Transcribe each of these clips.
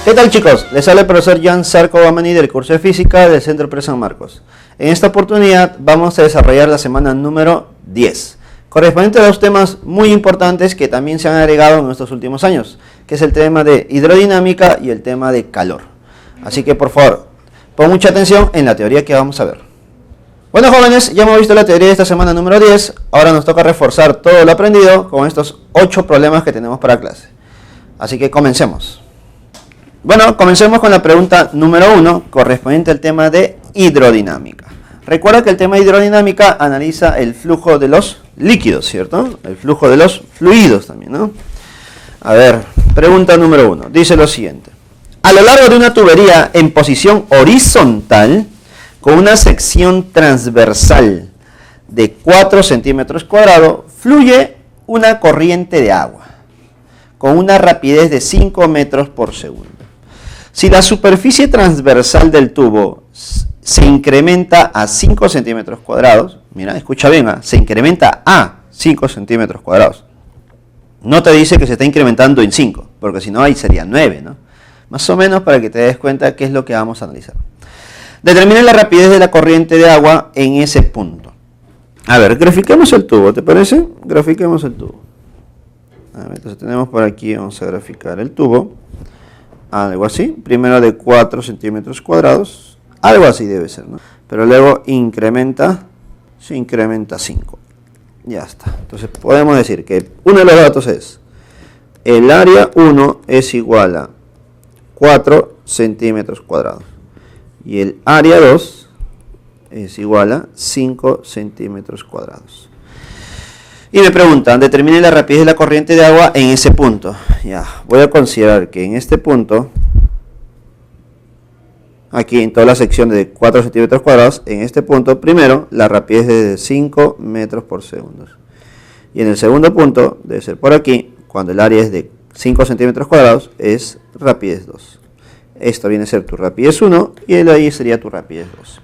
¿Qué tal, chicos? Les habla el profesor Jan Sarco Bamani del curso de física del Centro Pre San Marcos. En esta oportunidad vamos a desarrollar la semana número 10, correspondiente a dos temas muy importantes que también se han agregado en estos últimos años, que es el tema de hidrodinámica y el tema de calor. Así que, por favor, pon mucha atención en la teoría que vamos a ver. Bueno, jóvenes, ya hemos visto la teoría de esta semana número 10, ahora nos toca reforzar todo lo aprendido con estos 8 problemas que tenemos para clase. Así que comencemos. Bueno, comencemos con la pregunta número 1, correspondiente al tema de hidrodinámica. Recuerda que el tema de hidrodinámica analiza el flujo de los líquidos, ¿cierto? El flujo de los fluidos también, ¿no? A ver, pregunta número 1, dice lo siguiente. A lo largo de una tubería en posición horizontal, con una sección transversal de 4 centímetros cuadrados, fluye una corriente de agua con una rapidez de 5 metros por segundo. Si la superficie transversal del tubo se incrementa a 5 centímetros cuadrados, mira, escucha bien, se incrementa a 5 centímetros cuadrados. No te dice que se está incrementando en 5, porque si no ahí sería 9, ¿no? Más o menos para que te des cuenta qué es lo que vamos a analizar. Determina la rapidez de la corriente de agua en ese punto. A ver, grafiquemos el tubo, ¿te parece? Grafiquemos el tubo. A ver, entonces tenemos por aquí, vamos a graficar el tubo. Algo así, primero de 4 centímetros cuadrados, algo así debe ser, ¿no? Pero luego se incrementa 5. Ya está. Entonces podemos decir que uno de los datos es, el área 1 es igual a 4 centímetros cuadrados. Y el área 2 es igual a 5 centímetros cuadrados. Y me preguntan, determine la rapidez de la corriente de agua en ese punto. Ya, voy a considerar que en este punto, aquí en toda la sección de 4 centímetros cuadrados, en este punto, primero, la rapidez es de 5 metros por segundo. Y en el segundo punto, debe ser por aquí, cuando el área es de 5 centímetros cuadrados, es rapidez 2. Esto viene a ser tu rapidez 1 y el ahí sería tu rapidez 2.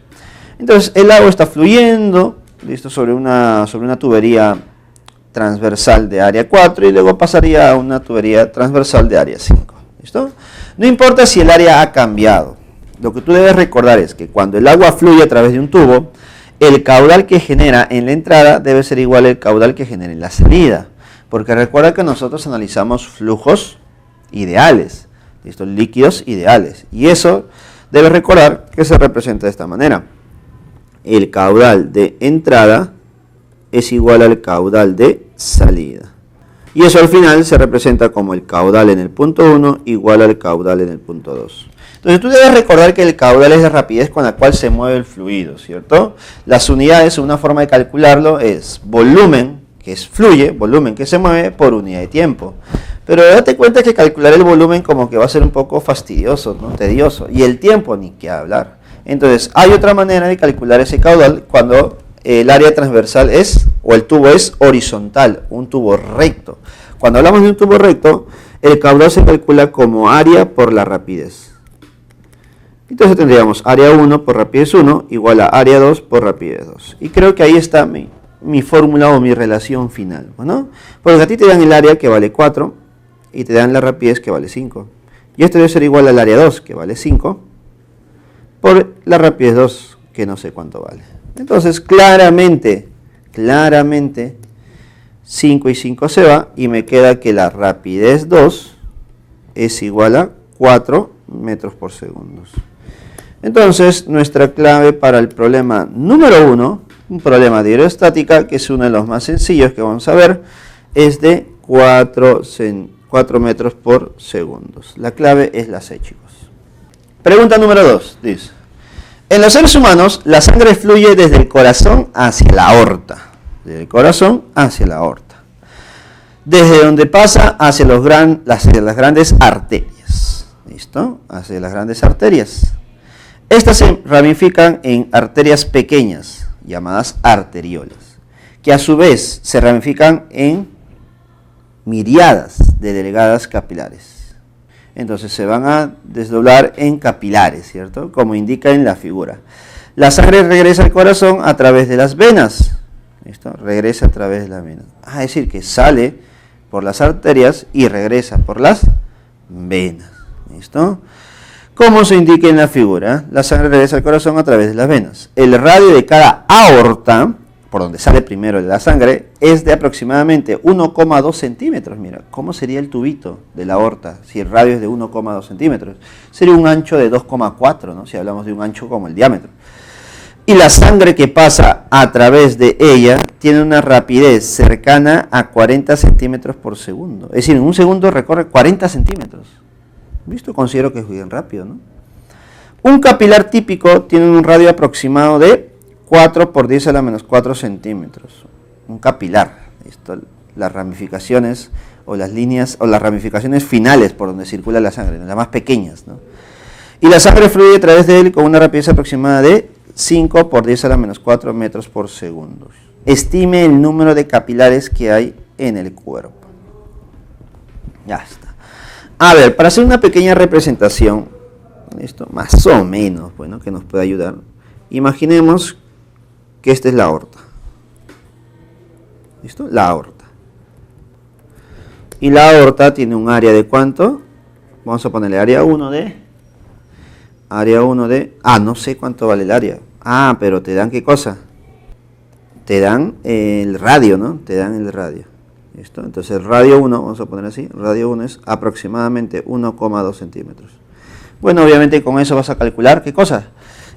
Entonces el agua está fluyendo, listo, sobre una tubería transversal de área 4 y luego pasaría a una tubería transversal de área 5. ¿Listo? No importa si el área ha cambiado. Lo que tú debes recordar es que cuando el agua fluye a través de un tubo, el caudal que genera en la entrada debe ser igual al caudal que genera en la salida. Porque recuerda que nosotros analizamos flujos ideales. ¿Listo? Líquidos ideales. Y eso debes recordar que se representa de esta manera. El caudal de entrada es igual al caudal de salida. Y eso al final se representa como el caudal en el punto 1 igual al caudal en el punto 2. Entonces tú debes recordar que el caudal es la rapidez con la cual se mueve el fluido, ¿cierto? Las unidades, una forma de calcularlo es volumen, que fluye, volumen que se mueve por unidad de tiempo. Pero date cuenta que calcular el volumen como que va a ser un poco fastidioso, ¿no? Tedioso. Y el tiempo ni qué hablar. Entonces hay otra manera de calcular ese caudal cuando el área transversal o el tubo es horizontal, un tubo recto. Cuando hablamos de un tubo recto, el caudal se calcula como área por la rapidez. Entonces tendríamos área 1 por rapidez 1 igual a área 2 por rapidez 2. Y creo que ahí está mi fórmula o mi relación final, ¿no? Porque a ti te dan el área que vale 4 y te dan la rapidez que vale 5. Y esto debe ser igual al área 2 que vale 5 por la rapidez 2 que no sé cuánto vale. Entonces claramente 5 y 5 se va y me queda que la rapidez 2 es igual a 4 metros por segundo. Entonces nuestra clave para el problema número 1, un problema de hidrostática, que es uno de los más sencillos que vamos a ver, es de 4 metros por segundo. La clave es la C, chicos. Pregunta número 2, dice. En los seres humanos, la sangre fluye desde el corazón hacia la aorta. Desde el corazón hacia la aorta. Desde donde pasa hacia las grandes arterias. ¿Listo? Hacia las grandes arterias. Estas se ramifican en arterias pequeñas, llamadas arteriolas, que a su vez se ramifican en miriadas de delgadas capilares. Entonces se van a desdoblar en capilares, ¿cierto? Como indica en la figura. La sangre regresa al corazón a través de las venas. ¿Listo? Regresa a través de las venas. Es decir, que sale por las arterias y regresa por las venas. ¿Listo? Como se indica en la figura, la sangre regresa al corazón a través de las venas. El radio de cada aorta, por donde sale primero la sangre, es de aproximadamente 1,2 centímetros. Mira, ¿cómo sería el tubito de la aorta si el radio es de 1,2 centímetros? Sería un ancho de 2,4, ¿no? Si hablamos de un ancho como el diámetro. Y la sangre que pasa a través de ella tiene una rapidez cercana a 40 centímetros por segundo. Es decir, en un segundo recorre 40 centímetros. ¿Visto? Considero que es bien rápido, ¿no? Un capilar típico tiene un radio aproximado de 4 por 10 a la menos 4 centímetros. Un capilar. Esto, las ramificaciones o las líneas o las ramificaciones finales por donde circula la sangre, las más pequeñas, ¿no? Y la sangre fluye a través de él con una rapidez aproximada de 5 por 10 a la menos 4 metros por segundo. Estime el número de capilares que hay en el cuerpo. Ya está. A ver, para hacer una pequeña representación, esto más o menos, bueno, que nos puede ayudar. Imaginemos que esta es la aorta. ¿Listo? La aorta. Y la aorta tiene un área de ¿cuánto? Vamos a ponerle área 1 de... no sé cuánto vale el área. Pero te dan ¿qué cosa? Te dan el radio, ¿no? Te dan el radio. ¿Listo? Entonces el radio 1, vamos a poner así, radio 1 es aproximadamente 1,2 centímetros. Bueno, obviamente con eso vas a calcular, ¿qué cosa?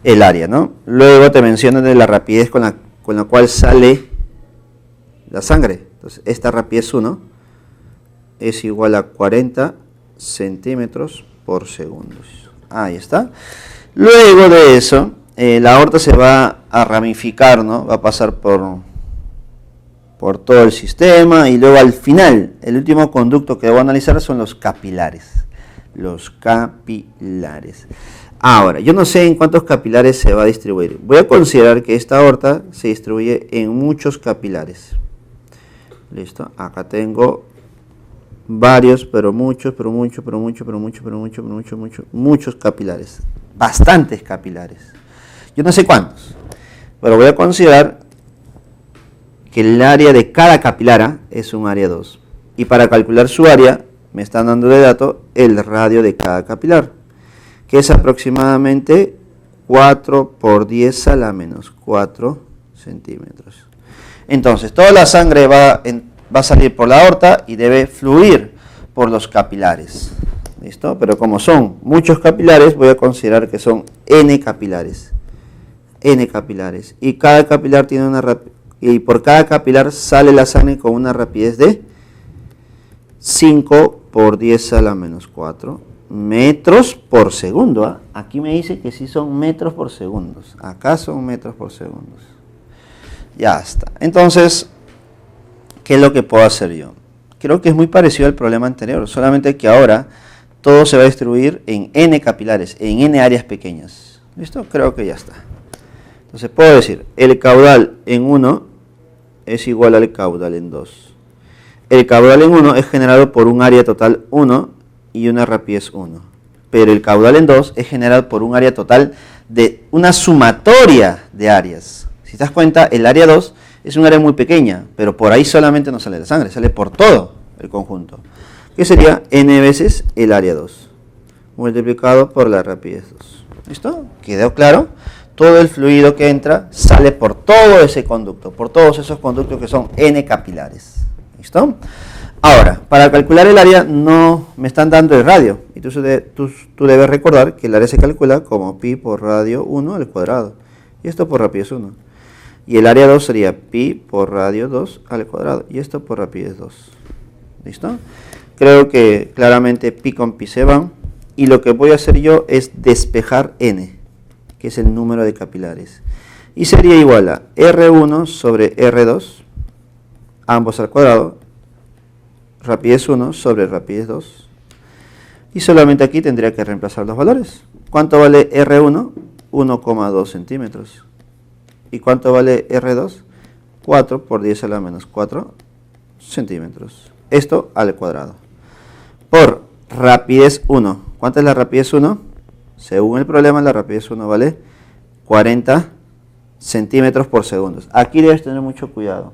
El área, ¿no? Luego te mencionan de la rapidez con la cual sale la sangre. Entonces esta rapidez 1 es igual a 40 centímetros por segundo. Ahí está. Luego de eso, la aorta se va a ramificar, ¿no? Va a pasar por todo el sistema y luego al final, el último conducto que debo analizar son los capilares. Los capilares. Ahora, yo no sé en cuántos capilares se va a distribuir. Voy a considerar que esta aorta se distribuye en muchos capilares. ¿Listo? Acá tengo varios, muchos capilares. Bastantes capilares. Yo no sé cuántos, pero voy a considerar que el área de cada capilar es un área 2. Y para calcular su área, me están dando de dato el radio de cada capilar, que es aproximadamente 4 por 10 a la menos 4 centímetros. Entonces, toda la sangre va a salir por la aorta y debe fluir por los capilares. ¿Listo? Pero como son muchos capilares, voy a considerar que son N capilares. N capilares. Y cada capilar tiene una rapidez. Y por cada capilar sale la sangre con una rapidez de 5 por 10 a la menos 4 metros por segundo. Aquí me dice que sí son metros por segundo. Acá son metros por segundo. Ya está. Entonces, ¿qué es lo que puedo hacer yo? Creo que es muy parecido al problema anterior, solamente que ahora todo se va a distribuir en N capilares, en N áreas pequeñas. ¿Listo? Creo que ya está. Entonces puedo decir, el caudal en 1 es igual al caudal en 2. El caudal en 1 es generado por un área total 1 y una rapidez 1. Pero el caudal en 2 es generado por un área total de una sumatoria de áreas. Si te das cuenta, el área 2 es un área muy pequeña, pero por ahí solamente no sale la sangre, sale por todo el conjunto. Que sería n veces el área 2, multiplicado por la rapidez 2. ¿Listo? ¿Quedó claro? Todo el fluido que entra sale por todo ese conducto, por todos esos conductos que son N capilares. ¿Listo? Ahora, para calcular el área no me están dando el radio. Y tú debes recordar que el área se calcula como pi por radio 1 al cuadrado. Y esto por rapidez 1. Y el área 2 sería pi por radio 2 al cuadrado. Y esto por rapidez 2. ¿Listo? Creo que claramente pi con pi se van. Y lo que voy a hacer yo es despejar n, que es el número de capilares. Y sería igual a R1 sobre R2, ambos al cuadrado, rapidez 1 sobre rapidez 2. Y solamente aquí tendría que reemplazar los valores. ¿Cuánto vale R1? 1,2 centímetros. ¿Y cuánto vale R2? 4 por 10 a la menos 4 centímetros. Esto al cuadrado. Por rapidez 1. ¿Cuánto es la rapidez 1? Según el problema, la rapidez 1 vale 40 centímetros por segundo. Aquí debes tener mucho cuidado.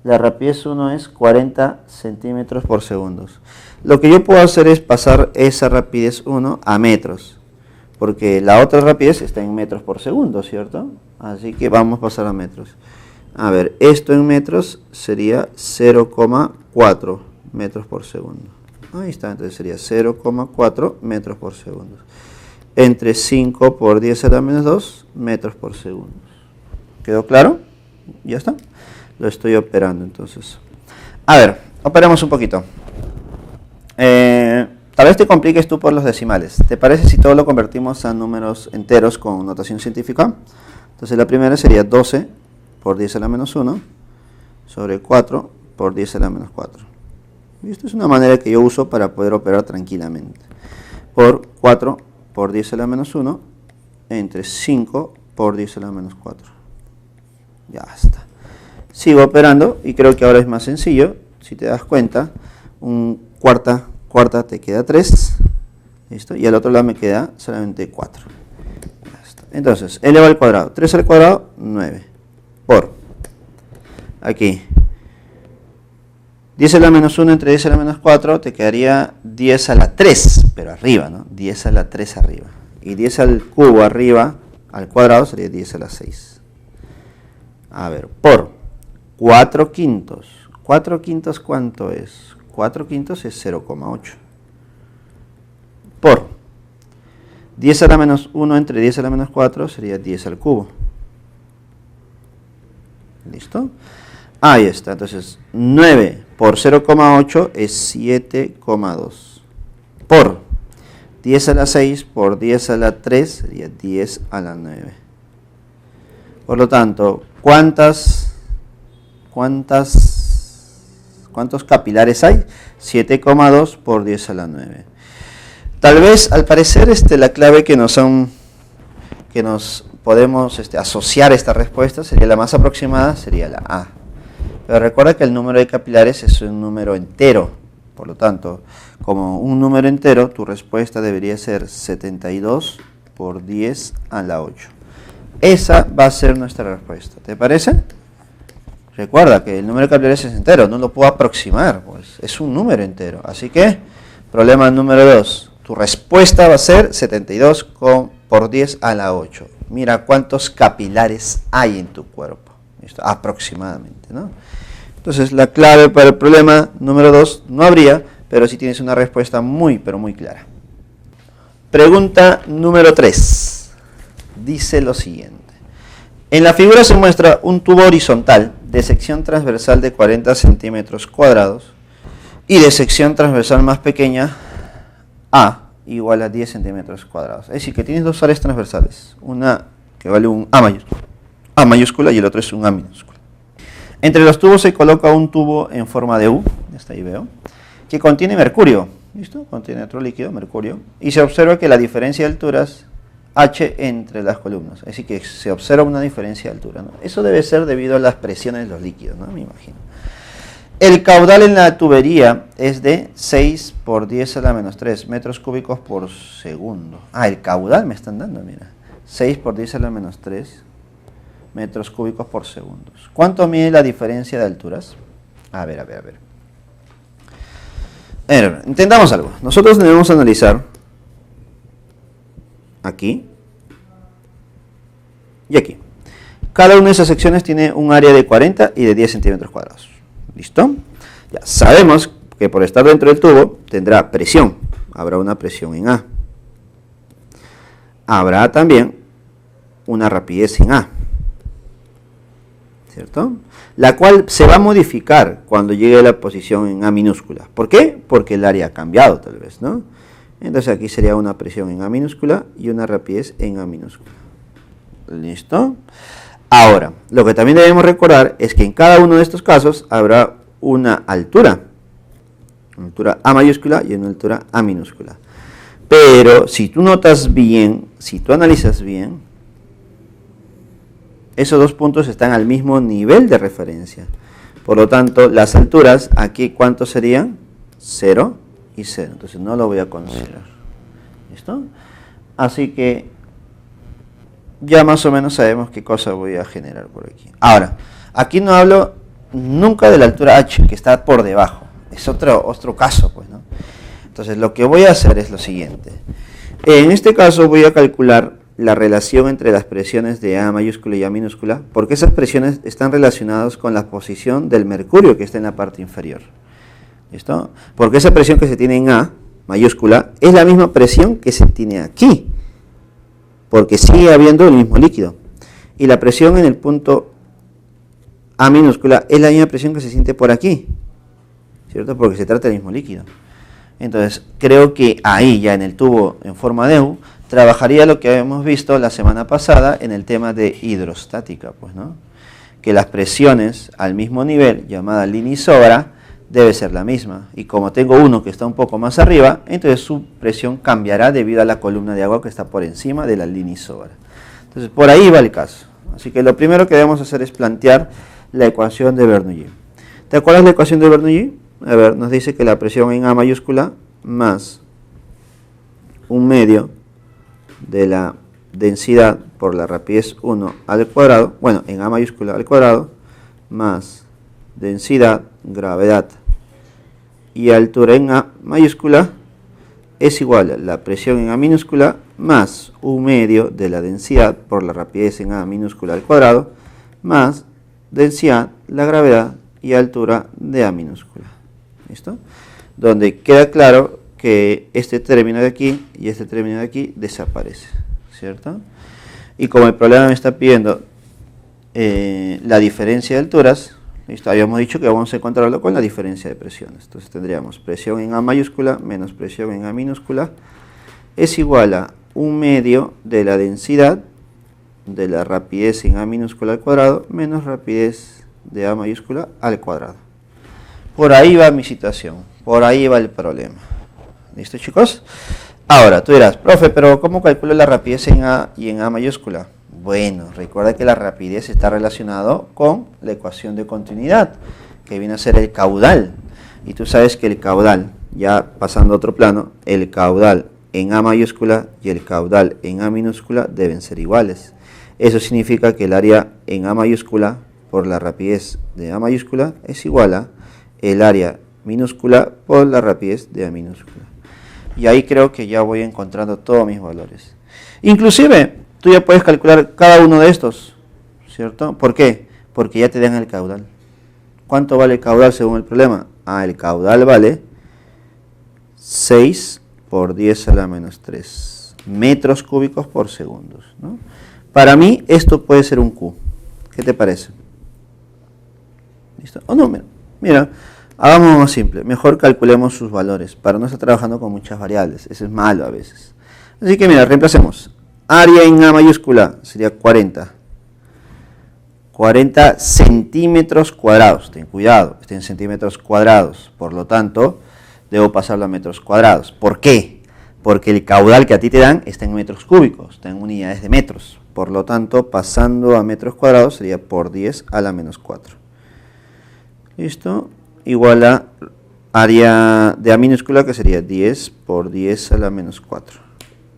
La rapidez 1 es 40 centímetros por segundo. Lo que yo puedo hacer es pasar esa rapidez 1 a metros, porque la otra rapidez está en metros por segundo, ¿cierto? Así que vamos a pasar a metros. A ver, esto en metros sería 0,4 metros por segundo. Ahí está, entonces sería 0,4 metros por segundo. Entre 5 por 10 a la menos 2 metros por segundo. ¿Quedó claro? Ya está. Lo estoy operando entonces. A ver, operamos un poquito. Tal vez te compliques tú por los decimales. ¿Te parece si todo lo convertimos a números enteros con notación científica? Entonces la primera sería 12 por 10 a la menos 1 sobre 4 por 10 a la menos 4. Y esto es una manera que yo uso para poder operar tranquilamente. Por 4 por 10 a la menos 1 entre 5 por 10 a la menos 4. Ya está. Sigo operando y creo que ahora es más sencillo. Si te das cuenta, un cuarta te queda 3. ¿Listo? Y al otro lado me queda solamente 4. Ya está. Entonces, eleva al cuadrado. 3 al cuadrado, 9. Por. Aquí. 10 a la menos 1 entre 10 a la menos 4 te quedaría 10 a la 3, pero arriba, ¿no? 10 a la 3 arriba. Y 10 al cubo arriba, al cuadrado, sería 10 a la 6. A ver, por 4 quintos. 4 quintos, ¿cuánto es? 4 quintos es 0,8. Por 10 a la menos 1 entre 10 a la menos 4 sería 10 al cubo. ¿Listo? Ahí está, entonces 9 por 0,8 es 7,2. Por 10 a la 6 por 10 a la 3 sería 10 a la 9. Por lo tanto, ¿cuántos capilares hay? 7,2 por 10 a la 9. Tal vez, al parecer, la clave que nos podemos asociar a esta respuesta sería la más aproximada, sería la A. Pero recuerda que el número de capilares es un número entero. Por lo tanto, como un número entero, tu respuesta debería ser 72 por 10 a la 8. Esa va a ser nuestra respuesta. ¿Te parece? Recuerda que el número de capilares es entero, no lo puedo aproximar, pues es un número entero. Así que, problema número 2. Tu respuesta va a ser 72 por 10 a la 8. Mira cuántos capilares hay en tu cuerpo. ¿Listo? Aproximadamente, ¿no? Entonces, la clave para el problema número 2 no habría, pero sí tienes una respuesta muy, pero muy clara. Pregunta número 3. Dice lo siguiente. En la figura se muestra un tubo horizontal de sección transversal de 40 centímetros cuadrados y de sección transversal más pequeña A igual a 10 centímetros cuadrados. Es decir, que tienes dos áreas transversales, una que vale un A mayúscula y el otro es un A minúscula. Entre los tubos se coloca un tubo en forma de U, hasta ahí veo, que contiene mercurio, ¿listo? Contiene otro líquido, mercurio, y se observa que la diferencia de alturas H entre las columnas, es decir, que se observa una diferencia de altura, ¿no? Eso debe ser debido a las presiones de los líquidos, ¿no? Me imagino. El caudal en la tubería es de 6 por 10 a la menos 3 metros cúbicos por segundo. Ah, el caudal me están dando, mira. 6 por 10 a la menos 3 metros cúbicos por segundo. ¿Cuánto mide la diferencia de alturas? A ver. Intentamos algo. Nosotros debemos analizar aquí y aquí. Cada una de esas secciones tiene un área de 40 y de 10 centímetros cuadrados. ¿Listo? Ya sabemos que por estar dentro del tubo tendrá presión. Habrá una presión en A. Habrá también una rapidez en A. ¿Cierto? La cual se va a modificar cuando llegue a la posición en A minúscula. ¿Por qué? Porque el área ha cambiado tal vez, ¿no? Entonces aquí sería una presión en A minúscula y una rapidez en A minúscula. ¿Listo? Ahora, lo que también debemos recordar es que en cada uno de estos casos habrá una altura A mayúscula y una altura A minúscula. Pero si tú notas bien, si tú analizas bien, esos dos puntos están al mismo nivel de referencia. Por lo tanto, las alturas aquí, ¿cuántos serían? 0 y 0. Entonces no lo voy a considerar. ¿Listo? Así que ya más o menos sabemos qué cosa voy a generar por aquí. Ahora, aquí no hablo nunca de la altura h, que está por debajo. Es otro caso, pues, ¿no? Entonces, lo que voy a hacer es lo siguiente. En este caso voy a calcular la relación entre las presiones de A mayúscula y A minúscula, porque esas presiones están relacionadas con la posición del mercurio que está en la parte inferior. ¿Listo? Porque esa presión que se tiene en A mayúscula es la misma presión que se tiene aquí, porque sigue habiendo el mismo líquido. Y la presión en el punto A minúscula es la misma presión que se siente por aquí, ¿cierto? Porque se trata del mismo líquido. Entonces, creo que ahí, ya en el tubo en forma de U, trabajaría lo que habíamos visto la semana pasada en el tema de hidrostática, pues, ¿no? Que las presiones al mismo nivel, llamada linisobra, debe ser la misma. Y como tengo uno que está un poco más arriba, entonces su presión cambiará debido a la columna de agua que está por encima de la linisobra. Entonces, por ahí va el caso. Así que lo primero que debemos hacer es plantear la ecuación de Bernoulli. ¿Te acuerdas la ecuación de Bernoulli? A ver, nos dice que la presión en A mayúscula más un medio de la densidad por la rapidez 1 al cuadrado, bueno, en A mayúscula al cuadrado, más densidad, gravedad y altura en A mayúscula es igual a la presión en A minúscula más un medio de la densidad por la rapidez en A minúscula al cuadrado más densidad, la gravedad y altura de A minúscula. ¿Listo? Donde queda claro que este término de aquí y este término de aquí desaparece, ¿cierto? Y como el problema me está pidiendo la diferencia de alturas, ¿listo? Habíamos dicho que vamos a encontrarlo con la diferencia de presiones. Entonces tendríamos presión en A mayúscula menos presión en A minúscula es igual a un medio de la densidad de la rapidez en A minúscula al cuadrado menos rapidez de A mayúscula al cuadrado. Por ahí va mi situación, por ahí va el problema. ¿Listo, chicos? Ahora, tú dirás, profe, pero ¿cómo calculo la rapidez en A y en A mayúscula? Bueno, recuerda que la rapidez está relacionado con la ecuación de continuidad, que viene a ser el caudal. Y tú sabes que el caudal, ya pasando a otro plano, el caudal en A mayúscula y el caudal en A minúscula deben ser iguales. Eso significa que el área en A mayúscula por la rapidez de A mayúscula es igual a el área minúscula por la rapidez de A minúscula. Y ahí creo que ya voy encontrando todos mis valores. Inclusive, tú ya puedes calcular cada uno de estos, ¿cierto? ¿Por qué? Porque ya te dan el caudal. ¿Cuánto vale el caudal según el problema? El caudal vale 6 por 10 a la menos 3 metros cúbicos por segundo, ¿no? Para mí esto puede ser un Q. ¿Qué te parece? ¿Listo? O no, mira, hagamos más simple. Mejor calculemos sus valores para no estar trabajando con muchas variables. Eso es malo a veces. Así que mira, reemplacemos. Área en A mayúscula sería 40 centímetros cuadrados. Ten cuidado, está en centímetros cuadrados. Por lo tanto, debo pasarlo a metros cuadrados. ¿Por qué? Porque el caudal que a ti te dan está en metros cúbicos, está en unidades de metros. Por lo tanto, pasando a metros cuadrados sería por 10 a la menos 4. ¿Listo? Igual a área de A minúscula, que sería 10 por 10 a la menos 4.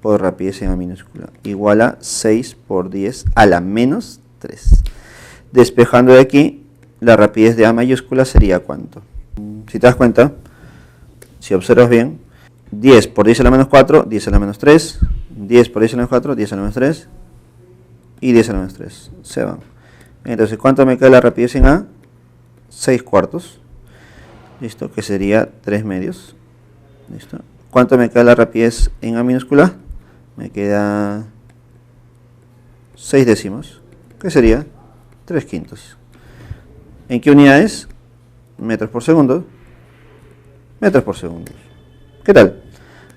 Por rapidez en A minúscula. Igual a 6 por 10 a la menos 3. Despejando de aquí, la rapidez de A mayúscula sería ¿cuánto? Si te das cuenta, si observas bien, 10 por 10 a la menos 4, 10 a la menos 3, 10 por 10 a la menos 4, 10 a la menos 3, y 10 a la menos 3. Se van. Entonces, ¿cuánto me queda la rapidez en A? 6 cuartos. ¿Listo? Que sería 3 medios. ¿Listo? ¿Cuánto me queda la rapidez en A minúscula? Me queda 6 décimos. Que sería 3 quintos. ¿En qué unidades? Metros por segundo. Metros por segundo. ¿Qué tal?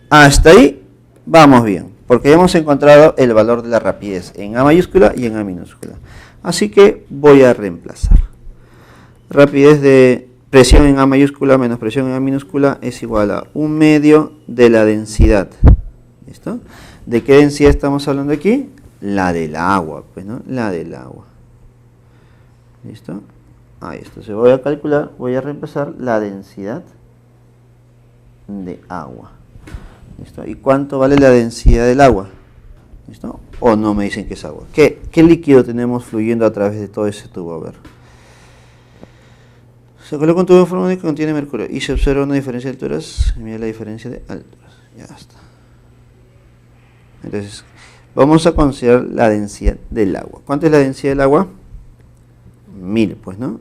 Hasta ahí vamos bien, porque ya hemos encontrado el valor de la rapidez en A mayúscula y en A minúscula. Así que voy a reemplazar. Rapidez de presión en A mayúscula menos presión en A minúscula es igual a un medio de la densidad. ¿Listo? ¿De qué densidad estamos hablando aquí? La del agua, pues, ¿no? La del agua. ¿Listo? Ahí está. Se voy a calcular, voy a reemplazar la densidad de agua. ¿Listo? ¿Y cuánto vale la densidad del agua? ¿Listo? O no me dicen que es agua. ¿Qué líquido tenemos fluyendo a través de todo ese tubo? A ver. Se coloca un tubo en forma de que contiene mercurio y se observa una diferencia de alturas. Mira la diferencia de alturas. Ya está. Entonces, vamos a considerar la densidad del agua. ¿Cuánto es la densidad del agua? 1000, pues, ¿no?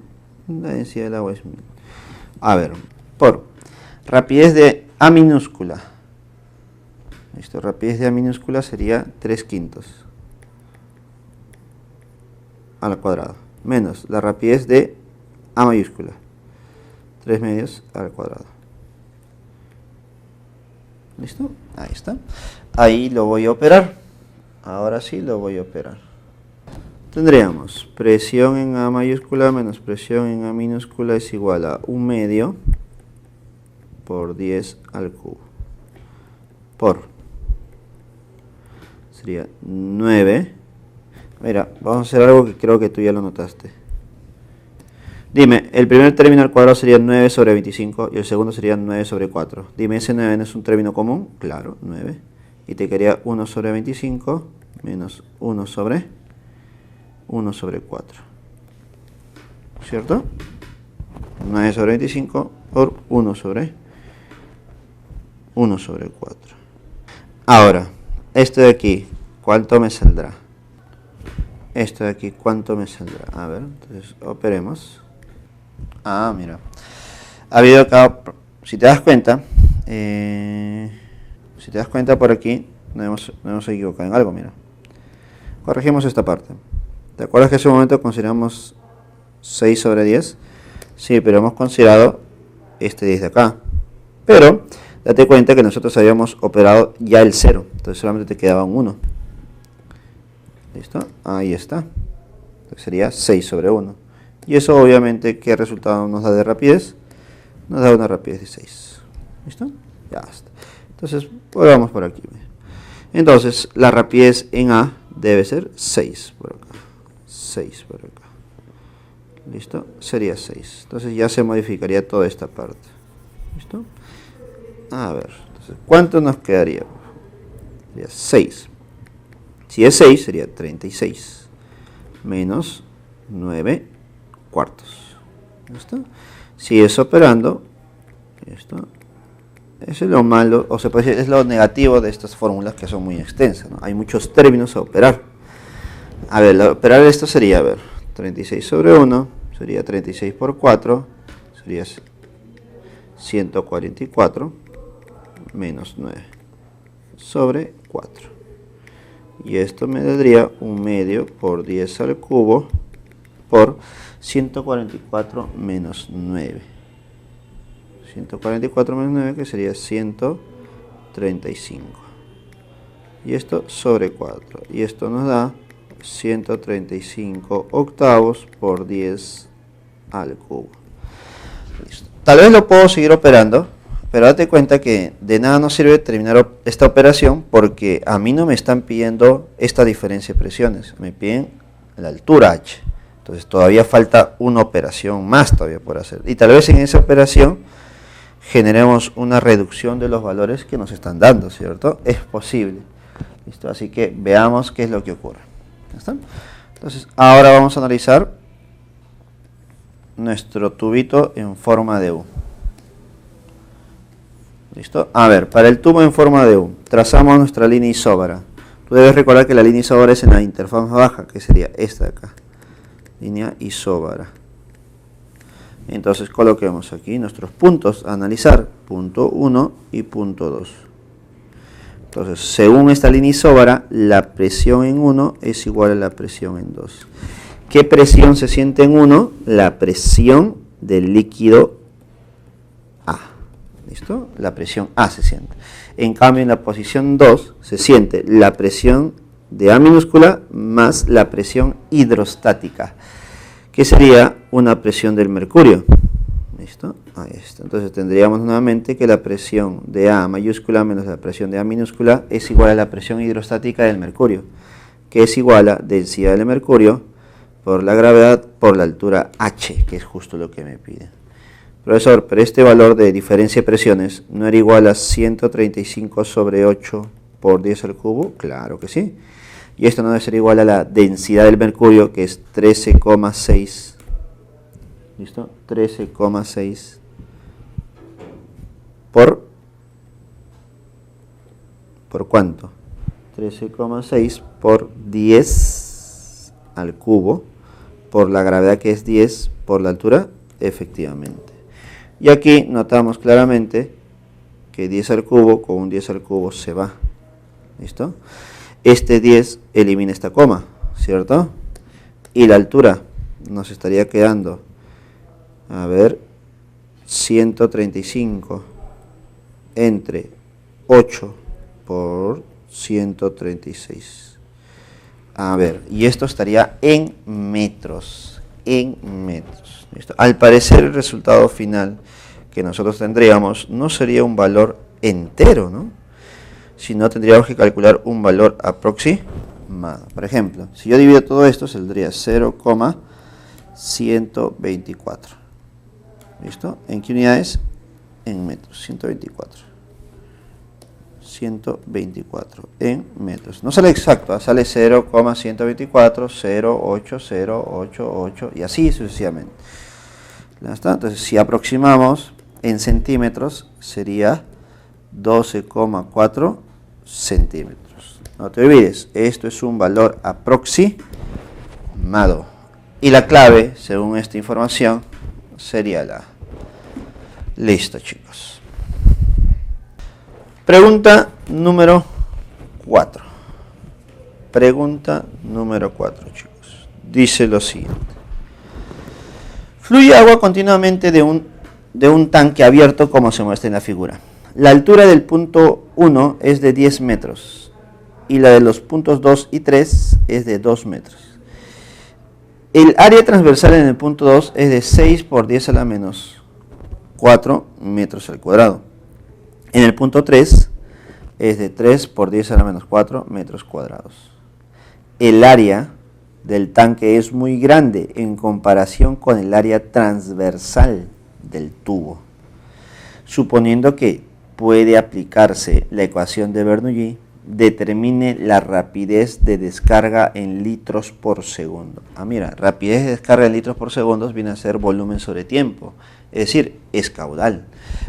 La densidad del agua es 1000. A ver, por rapidez de A minúscula. Listo, rapidez de A minúscula sería 3/5 al cuadrado. Menos la rapidez de A mayúscula. 3/2 al cuadrado. ¿Listo? Ahí está. Ahí lo voy a operar. Ahora sí lo voy a operar. Tendríamos presión en A mayúscula menos presión en A minúscula es igual a 1/2 por 10 al cubo. Por. Sería 9. Mira, vamos a hacer algo que creo que tú ya lo notaste. Dime, el primer término al cuadrado sería 9 sobre 25 y el segundo sería 9 sobre 4. Dime, ¿ese 9 no es un término común? Claro, 9. Y te quedaría 1 sobre 25 menos 1 sobre 4. ¿Cierto? 9 sobre 25 por 1 sobre 4. Ahora, esto de aquí, ¿cuánto me saldrá? Esto de aquí, ¿cuánto me saldrá? A ver, entonces operemos. Ah, mira. Ha habido acá, si te das cuenta, por aquí nos hemos equivocado en algo, mira. Corregimos esta parte. ¿Te acuerdas que en ese momento consideramos 6 sobre 10? Sí, pero hemos considerado este 10 de acá. Pero, date cuenta que nosotros habíamos operado ya el 0. Entonces solamente te quedaba un 1. ¿Listo? Ahí está. Entonces sería 6 sobre 1. Y eso obviamente, ¿qué resultado nos da de rapidez? Nos da una rapidez de 6. ¿Listo? Ya está. Entonces, volvamos por aquí. Entonces, la rapidez en A debe ser 6 por acá. 6 por acá. ¿Listo? Sería 6. Entonces ya se modificaría toda esta parte. ¿Listo? A ver. Entonces, ¿cuánto nos quedaría? Sería 6. Si es 6, sería 36. Menos 9 cuartos. ¿Listo? Sigues operando. ¿Listo? Eso es lo malo, o se puede decir, es lo negativo de estas fórmulas que son muy extensas, ¿no? Hay muchos términos a operar. A ver, operar esto sería, a ver, 36 sobre 1, sería 36 por 4, sería 144, menos 9, sobre 4. Y esto me daría 1/2 por 10 al cubo, por 144 menos 9. 144 menos 9, que sería 135. Y esto sobre 4. Y esto nos da 135 octavos por 10 al cubo. Listo. Tal vez lo puedo seguir operando, pero date cuenta que de nada nos sirve terminar esta operación porque a mí no me están pidiendo esta diferencia de presiones. Me piden la altura H. Entonces todavía falta una operación más todavía por hacer. Y tal vez en esa operación generemos una reducción de los valores que nos están dando, ¿cierto? Es posible. ¿Listo? Así que veamos qué es lo que ocurre. ¿Está? Entonces, ahora vamos a analizar nuestro tubito en forma de U. ¿Listo? A ver, para el tubo en forma de U, trazamos nuestra línea isóbara. Tú debes recordar que la línea isóbara es en la interfaz más baja, que sería esta de acá. Línea isóbara. Entonces coloquemos aquí nuestros puntos a analizar, punto 1 y punto 2. Entonces, según esta línea isóbara, la presión en 1 es igual a la presión en 2. ¿Qué presión se siente en 1? La presión del líquido A. ¿Listo? La presión A se siente. En cambio, en la posición 2 se siente la presión de A minúscula más la presión hidrostática, que sería una presión del mercurio. ¿Listo? Ahí está. Entonces tendríamos nuevamente que la presión de A mayúscula menos la presión de A minúscula es igual a la presión hidrostática del mercurio, que es igual a densidad del mercurio por la gravedad por la altura H, que es justo lo que me piden. Profesor, pero este valor de diferencia de presiones no era igual a 135 sobre 8 por 10 al cubo. Claro que sí. Y esto no debe ser igual a la densidad del mercurio, que es 13,6. ¿Listo? 13,6 ¿por cuánto? 13,6 por 10 al cubo, por la gravedad que es 10, por la altura, efectivamente. Y aquí notamos claramente que 10 al cubo con un 10 al cubo se va. ¿Listo? Este 10 elimina esta coma, ¿cierto? Y la altura nos estaría quedando, a ver, 135 entre 8 por 136. A ver, y esto estaría en metros. En metros. ¿Listo? Al parecer el resultado final que nosotros tendríamos no sería un valor entero, ¿no? Sino tendríamos que calcular un valor aproximado. Por ejemplo, si yo divido todo esto, saldría 0,124. ¿Listo? ¿En qué unidades? En metros. 124 en metros. No sale exacto, sale 0,124, 0,8088 y así sucesivamente. Entonces, si aproximamos en centímetros, sería 12,4 centímetros. No te olvides, esto es un valor aproximado. Y la clave, según esta información, sería la... Listo, chicos. Pregunta número 4. Pregunta número 4, chicos. Dice lo siguiente. Fluye agua continuamente de un tanque abierto como se muestra en la figura. La altura del punto 1 es de 10 metros y la de los puntos 2 y 3 es de 2 metros. El área transversal en el punto 2 es de 6 por 10 a la menos 4 metros al cuadrado. En el punto 3 es de 3 por 10 a la menos 4 metros cuadrados. El área del tanque es muy grande en comparación con el área transversal del tubo. Suponiendo que puede aplicarse la ecuación de Bernoulli, determine la rapidez de descarga en litros por segundo. Mira, rapidez de descarga en litros por segundo viene a ser volumen sobre tiempo, es decir, es caudal.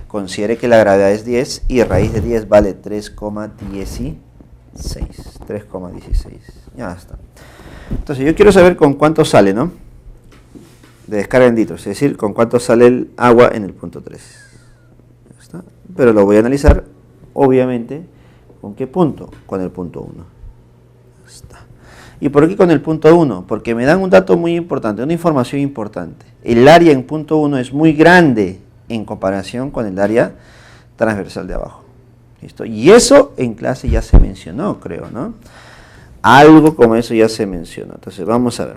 Considere que la gravedad es 10 y raíz de 10 vale 3,16. 3,16. Ya está. Entonces yo quiero saber con cuánto sale, ¿no? De descarga en litros, es decir, con cuánto sale el agua en el punto 3. Ya está. Pero lo voy a analizar, obviamente, ¿con qué punto? Con el punto 1. Ya está. ¿Y por qué con el punto 1? Porque me dan un dato muy importante, una información importante. El área en punto 1 es muy grande en comparación con el área transversal de abajo. ¿Listo? Y eso en clase ya se mencionó, creo, ¿no? Algo como eso ya se mencionó. Entonces vamos a ver.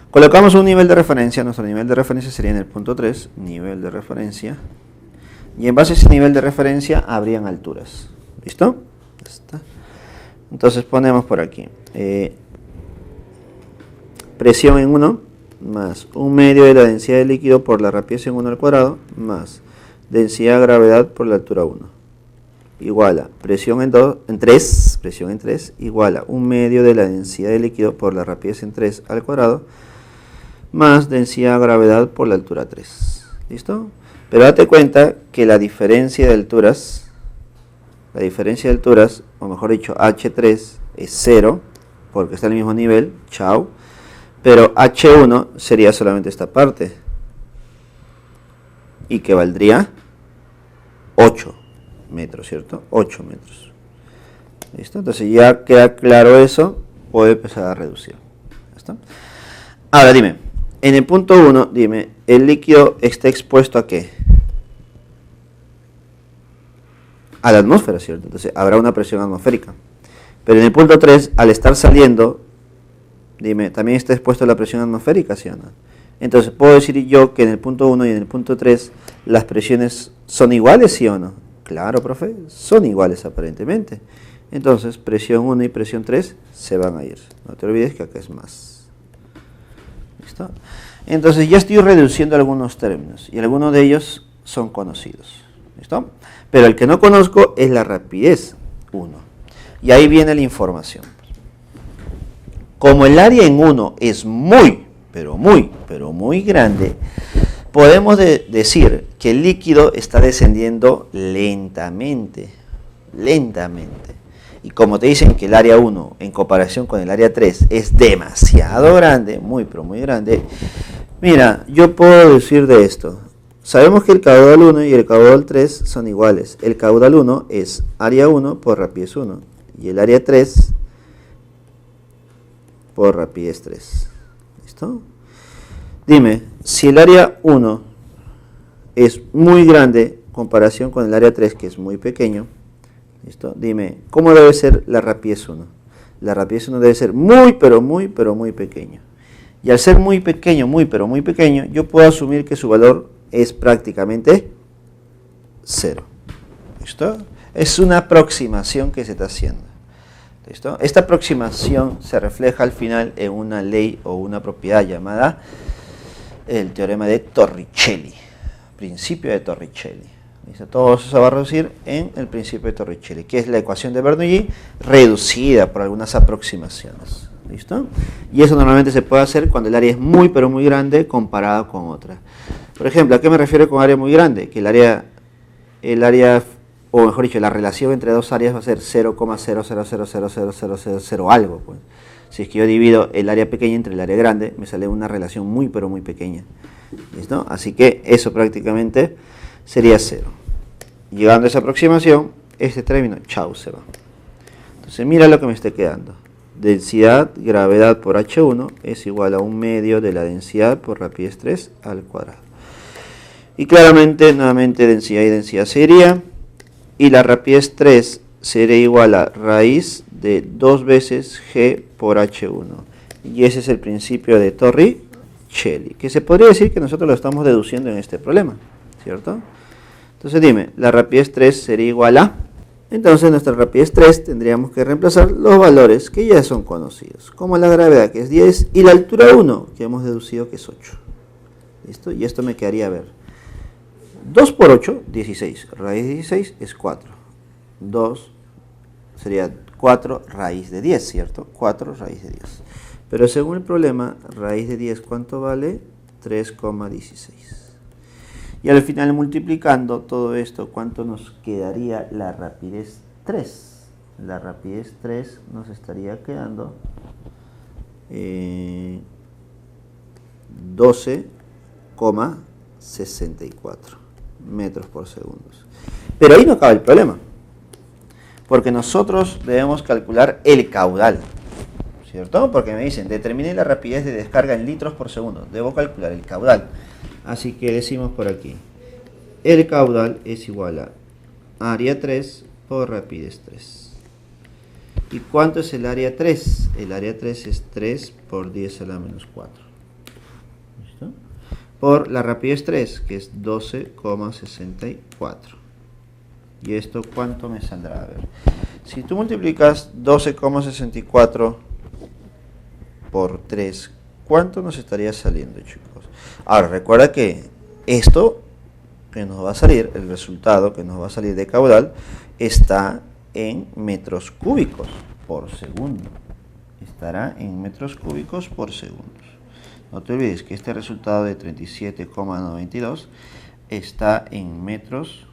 Colocamos un nivel de referencia. Nuestro nivel de referencia sería en el punto 3, nivel de referencia. Y en base a ese nivel de referencia habrían alturas. ¿Listo? Ya está. Entonces ponemos por aquí. Presión en 1 más 1/2 de la densidad del líquido por la rapidez en 1 al cuadrado más densidad de gravedad por la altura 1. Igual a presión en 3 igual a 1/2 de la densidad del líquido por la rapidez en 3 al cuadrado más densidad de gravedad por la altura 3. ¿Listo? Pero date cuenta que la diferencia de alturas, o mejor dicho, H3 es 0, porque está al mismo nivel, chao, pero H1 sería solamente esta parte, y que valdría 8 metros, ¿cierto? 8 metros. ¿Listo? Entonces ya queda claro eso, puedo empezar a reducir. ¿Listo? Ahora dime, en el punto 1, dime, ¿el líquido está expuesto a qué? A la atmósfera, ¿cierto? Entonces habrá una presión atmosférica. Pero en el punto 3, al estar saliendo, dime, ¿también está expuesto a la presión atmosférica, sí o no? Entonces, ¿puedo decir yo que en el punto 1 y en el punto 3 las presiones son iguales, sí o no? Claro, profe, son iguales aparentemente. Entonces, presión 1 y presión 3 se van a ir. No te olvides que acá es más. ¿Listo? Entonces, ya estoy reduciendo algunos términos y algunos de ellos son conocidos. ¿Listo? Pero el que no conozco es la rapidez 1. Y ahí viene la información. Como el área en 1 es muy, pero muy grande, podemos decir que el líquido está descendiendo lentamente. Y como te dicen que el área 1 en comparación con el área 3 es demasiado grande, pero muy grande, mira, yo puedo decir de esto. Sabemos que el caudal 1 y el caudal 3 son iguales. El caudal 1 es área 1 por rapidez 1 y el área 3 por rapidez 3. ¿Listo? Dime, si el área 1 es muy grande en comparación con el área 3 que es muy pequeño, ¿listo? Dime, ¿cómo debe ser la rapidez 1? La rapidez 1 debe ser muy pequeño. Y al ser muy pequeño, muy pequeño, yo puedo asumir que su valor es prácticamente 0. ¿Listo? Es una aproximación que se está haciendo. ¿Listo? Esta aproximación se refleja al final en una ley o una propiedad llamada el teorema de Torricelli, principio de Torricelli. ¿Listo? Todo eso se va a reducir en el principio de Torricelli, que es la ecuación de Bernoulli reducida por algunas aproximaciones. ¿Listo? Y eso normalmente se puede hacer cuando el área es muy grande comparado con otra. Por ejemplo, ¿a qué me refiero con área muy grande? Que el área, o mejor dicho, la relación entre dos áreas va a ser 0,0000000 algo. Pues. Si es que yo divido el área pequeña entre el área grande, me sale una relación muy pequeña. ¿Listo? Así que eso prácticamente sería 0. Llegando a esa aproximación, este término, chau, se va. Entonces mira lo que me está quedando. Densidad, gravedad por H1 es igual a 1/2 de la densidad por rapidez 3 al cuadrado. Y claramente, nuevamente, densidad y densidad se iría. Y la rapidez 3 sería igual a raíz de 2 veces G por H1. Y ese es el principio de Torricelli, que se podría decir que nosotros lo estamos deduciendo en este problema, ¿cierto? Entonces dime, la rapidez 3 sería igual a... Entonces nuestra rapidez 3 tendríamos que reemplazar los valores que ya son conocidos, como la gravedad que es 10 y la altura 1 que hemos deducido que es 8. ¿Listo? Y esto me quedaría a ver. 2 por 8, 16. Raíz de 16 es 4. 2 sería 4 raíz de 10, ¿cierto? 4 raíz de 10. Pero según el problema, raíz de 10, ¿cuánto vale? 3,16. Y al final, multiplicando todo esto, ¿cuánto nos quedaría la rapidez 3? La rapidez 3 nos estaría quedando 12,64 metros por segundo. Pero ahí no acaba el problema, porque nosotros debemos calcular el caudal, ¿cierto? Porque me dicen, determine la rapidez de descarga en litros por segundo. Debo calcular el caudal. Así que decimos por aquí, el caudal es igual a área 3 por rapidez 3. ¿Y cuánto es el área 3? El área 3 es 3 por 10 a la menos 4. ¿Listo? Por la rapidez 3, que es 12,64. ¿Y esto cuánto me saldrá? A ver, si tú multiplicas 12,64 por 3, ¿cuánto nos estaría saliendo, chicos? Ahora, recuerda que esto que nos va a salir, el resultado que nos va a salir de caudal, está en metros cúbicos por segundo. Estará en metros cúbicos por segundo. No te olvides que este resultado de 37,92 está en metros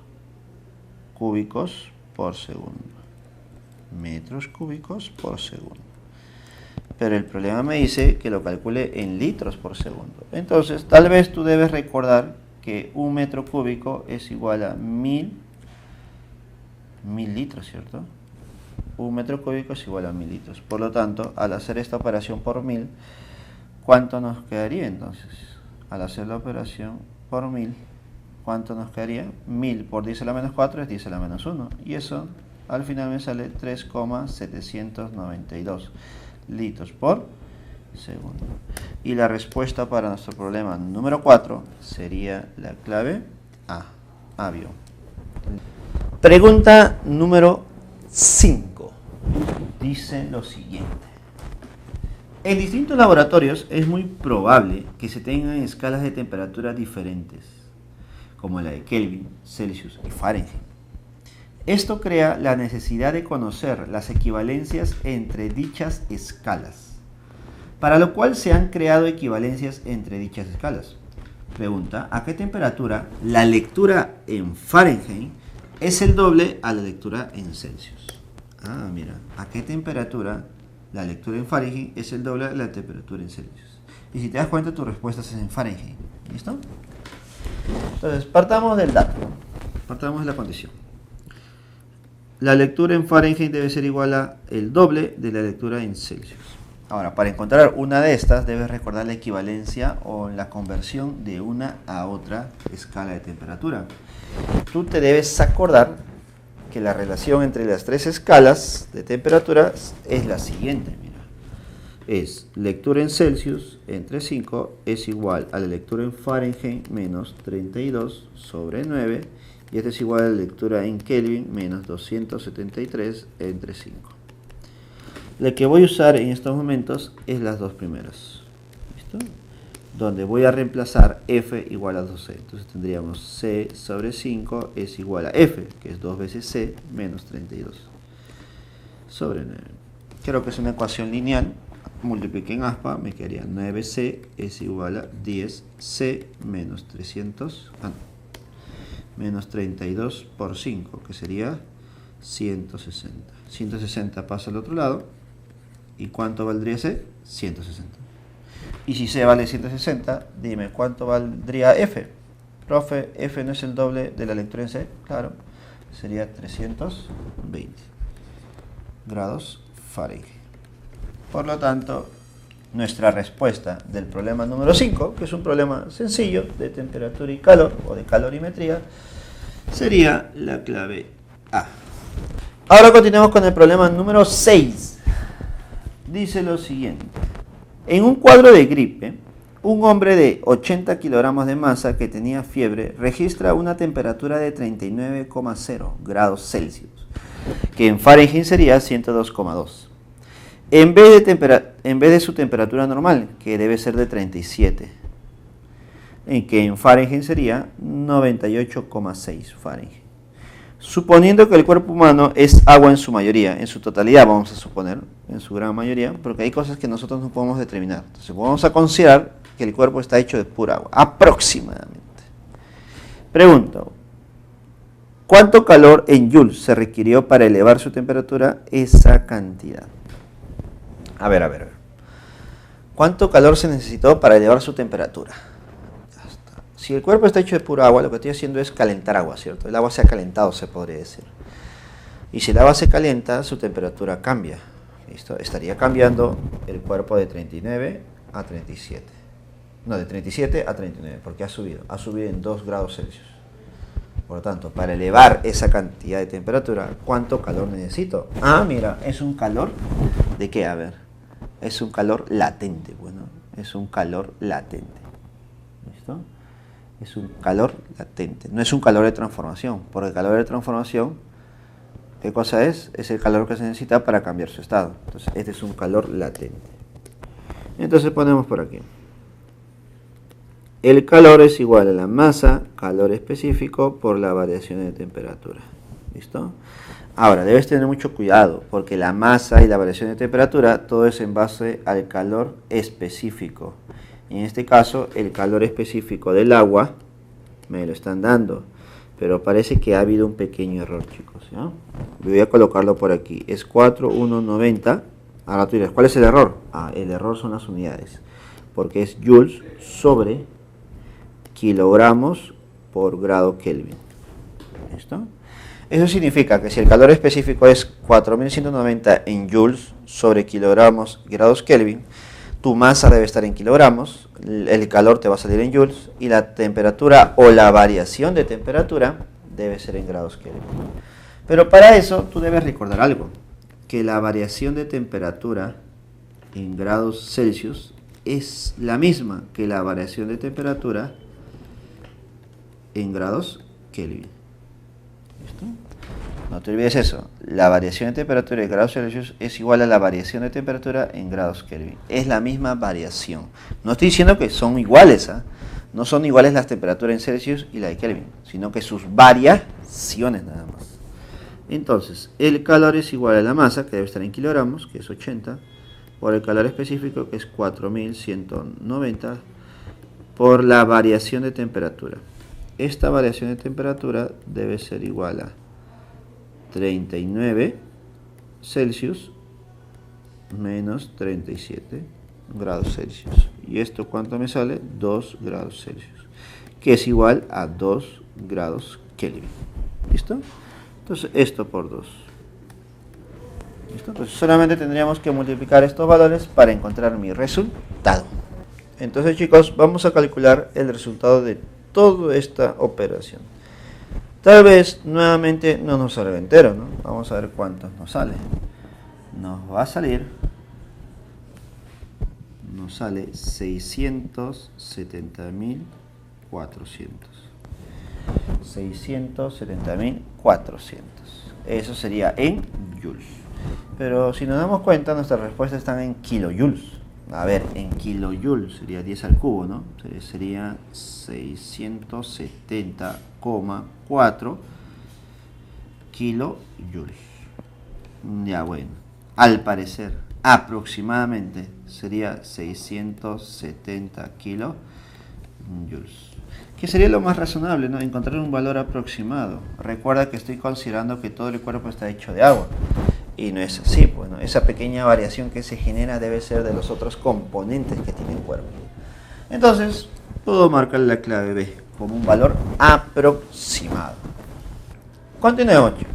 cúbicos por segundo. Metros cúbicos por segundo. Pero el problema me dice que lo calcule en litros por segundo. Entonces, tal vez tú debes recordar que un metro cúbico es igual a 1000 litros, ¿cierto? Un metro cúbico es igual a 1000 litros. Por lo tanto, al hacer esta operación por 1000, ¿cuánto nos quedaría entonces? Al hacer la operación por 1000, ¿cuánto nos quedaría? 1000 por 10 a la menos 4 es 10 a la menos 1. Y eso al final me sale 3,792 litros por segundo. Y la respuesta para nuestro problema número 4 sería la clave A, avión. Pregunta número 5. Dice lo siguiente. En distintos laboratorios es muy probable que se tengan escalas de temperatura diferentes, como la de Kelvin, Celsius y Fahrenheit. Esto crea la necesidad de conocer las equivalencias entre dichas escalas. para lo cual se han creado equivalencias entre dichas escalas. Pregunta, ¿a qué temperatura la lectura en Fahrenheit es el doble a la lectura en Celsius? Ah, mira, ¿a qué temperatura la lectura en Fahrenheit es el doble a la temperatura en Celsius? Y si te das cuenta, tu respuesta es en Fahrenheit. ¿Listo? Entonces, partamos del dato. Partamos de la condición. La lectura en Fahrenheit debe ser igual a el doble de la lectura en Celsius. Ahora, para encontrar una de estas, debes recordar la equivalencia o la conversión de una a otra escala de temperatura. Tú te debes acordar que la relación entre las tres escalas de temperatura es la siguiente. Mira, es lectura en Celsius entre 5 es igual a la lectura en Fahrenheit menos 32 sobre 9, y esto es igual a la lectura en Kelvin menos 273 entre 5. La que voy a usar en estos momentos es las dos primeras. ¿Listo? Donde voy a reemplazar F igual a 2C. Entonces tendríamos C sobre 5 es igual a F, que es 2 veces C menos 32 sobre 9. Creo que es una ecuación lineal. Multipliqué en aspa, me quedaría 9C es igual a 10C menos 300, menos 32 por 5, que sería 160. 160 pasa al otro lado. ¿Y cuánto valdría C? 160. Y si C vale 160, dime, ¿cuánto valdría F? Profe, F no es el doble de la lectura en C. Claro, sería 320 grados Fahrenheit. Por lo tanto, nuestra respuesta del problema número 5, que es un problema sencillo de temperatura y calor, o de calorimetría, sería la clave A. Ahora continuamos con el problema número 6. Dice lo siguiente. En un cuadro de gripe, un hombre de 80 kilogramos de masa que tenía fiebre registra una temperatura de 39,0 grados Celsius, que en Fahrenheit sería 102,2. En vez de su temperatura normal, que debe ser de 37, en que en Fahrenheit sería 98,6 Fahrenheit. Suponiendo que el cuerpo humano es agua en su mayoría, en su totalidad vamos a suponer, en su gran mayoría, porque hay cosas que nosotros no podemos determinar. Entonces vamos a considerar que el cuerpo está hecho de pura agua, aproximadamente. Pregunto, ¿cuánto calor en joules se requirió para elevar su temperatura esa cantidad? A ver. ¿Cuánto calor se necesitó para elevar su temperatura? Si el cuerpo está hecho de pura agua, lo que estoy haciendo es calentar agua, ¿cierto? El agua se ha calentado, se podría decir. Y si el agua se calienta, su temperatura cambia. ¿Listo? Estaría cambiando el cuerpo de 39 a 37. No, de 37 a 39, porque ha subido en 2 grados Celsius. Por lo tanto, para elevar esa cantidad de temperatura, ¿cuánto calor necesito? Ah, mira, es un calor, ¿de qué? A ver, es un calor latente, bueno, es un calor latente. ¿Listo? Es un calor latente, no es un calor de transformación, porque el calor de transformación, ¿qué cosa es? Es el calor que se necesita para cambiar su estado. Entonces, este es un calor latente. Entonces ponemos por aquí. El calor es igual a la masa, calor específico, por la variación de temperatura. ¿Listo? Ahora, debes tener mucho cuidado, porque la masa y la variación de temperatura, todo es en base al calor específico. En este caso, el calor específico del agua me lo están dando, pero parece que ha habido un pequeño error, chicos, ¿ya? Voy a colocarlo por aquí. Es 4,190. Ahora tú dirás, ¿cuál es el error? El error son las unidades, porque es joules sobre kilogramos por grado Kelvin. ¿Listo? Eso significa que si el calor específico es 4190 en joules sobre kilogramos grados Kelvin, tu masa debe estar en kilogramos, el calor te va a salir en joules y la temperatura o la variación de temperatura debe ser en grados Kelvin. Pero para eso tú debes recordar algo, que la variación de temperatura en grados Celsius es la misma que la variación de temperatura en grados Kelvin. ¿Listo? No te olvides eso, la variación de temperatura en grados Celsius es igual a la variación de temperatura en grados Kelvin. Es la misma variación. No estoy diciendo que son iguales, ¿eh? No son iguales las temperaturas en Celsius y la de Kelvin, sino que sus variaciones nada más. Entonces, el calor es igual a la masa, que debe estar en kilogramos, que es 80, por el calor específico, que es 4190, por la variación de temperatura. Esta variación de temperatura debe ser igual a 39 Celsius menos 37 grados Celsius. ¿Y esto cuánto me sale? 2 grados Celsius, que es igual a 2 grados Kelvin. ¿Listo? Entonces esto por 2. ¿Listo? Entonces solamente tendríamos que multiplicar estos valores para encontrar mi resultado. Entonces, chicos, vamos a calcular el resultado de toda esta operación. Tal vez nuevamente no nos salga entero, ¿no? Vamos a ver cuántos nos sale. Nos va a salir, nos sale 670.400. 670.400. Eso sería en joules. Pero si nos damos cuenta, nuestras respuestas están en kilojoules. A ver, en kilojoules sería 10 al cubo, ¿no? Sería 670,4 kilojoules. Ya, bueno. Al parecer, aproximadamente sería 670 kilojoules. Que sería lo más razonable, ¿no? Encontrar un valor aproximado. Recuerda que estoy considerando que todo el cuerpo está hecho de agua. Y no es así, pues, ¿no? Esa pequeña variación que se genera debe ser de los otros componentes que tiene el cuerpo. Entonces, puedo marcar la clave B como un valor aproximado. Continuemos, chicos.